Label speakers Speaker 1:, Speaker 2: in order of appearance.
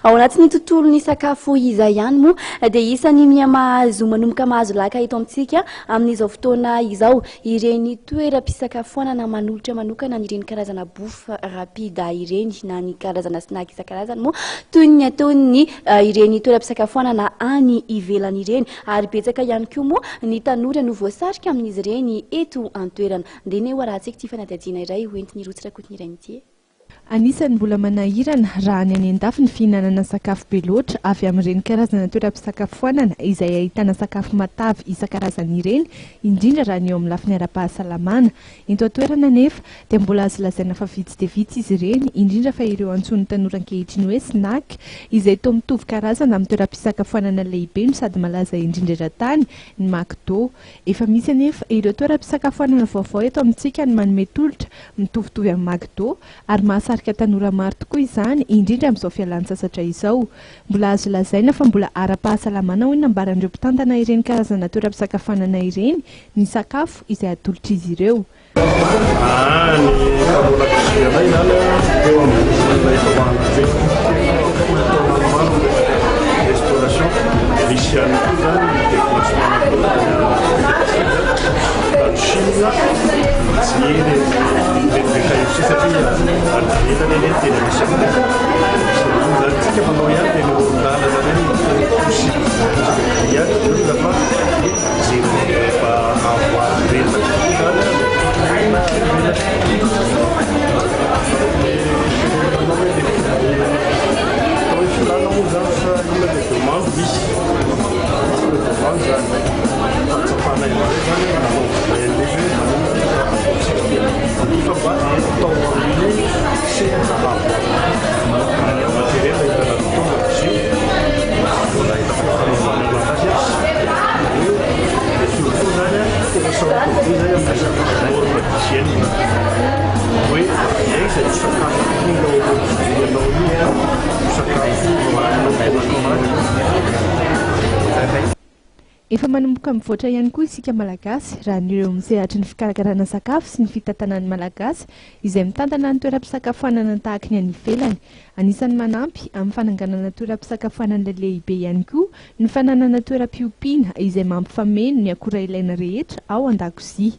Speaker 1: ao anatin'ny tontolon'ny sakafo izay ihany moa dia isany miha-mahazo manomboka mahazo laka eto amintsika amin'izao fotoana izao ireny toeram-pisakafoanana manolotra manokana ireny karazana bouffe rapide ireny na ny karazana snack isan-karazany moa toy ny ataony ireny toeram-pisakafoanana any ivelany ireny ary betsaka ihany koa moa ny tanora no voasarika amin'izy ireny eto an-toerana dia ny hoarahantsika ty fanadadiana iray hoentiny rotsirakotiny iray mity.
Speaker 2: Anisan'ny mbola manahirana raha ny any an-dafy ny fihinanana sakafo be loatra avy amin'ireny karazana toeram-pisakafoanana izay ahitana sakafo matavy isan-karazany ireny, indrindra raha ny eo amin'ny lafiny ara-pahasalamana. Eto an-toerana nefa dia mbola azo lazaina fa vitsy dia vitsy izy ireny, indrindra fa ireo antsoin'ny tanora ankehitriny hoe snack izay toa mitovy karazana amin'ny toeram-pisakafoanana lehibe no sady malaza indrindra eran-tany ny McDo. Efa misy anefa ireo toeram-pisakafoanana vaovao eto amintsika ny manome tolotra mitovitovy amin'ny McDo ary mahasarika tanora maro tokoa izany, indrindra amin'izao fialan-tsasatra izao. Mbola azo lazaina fa mbola ara-pahasalamana hoy nambaran'ireo mpitantana ireny karazana toeram-pisakafoanana ireny ny sakafo izay atolotra izy ireo. Efa manomboka mivoatra ihany koa isika malagasy raha nireo misehatra ny fikarakarana sakafo sy ny fitantanan'ny malagasy izay mitantana ny toeram-pisakafoanana tahaka ny any ivelany. Anisan'ny manampy amin'ny fananganana toeram-pisakafoanana lehibe ihany koa ny fananana toeram-piompiana izay mampifameno ny akora ilaina rehetra ao an-dakozia.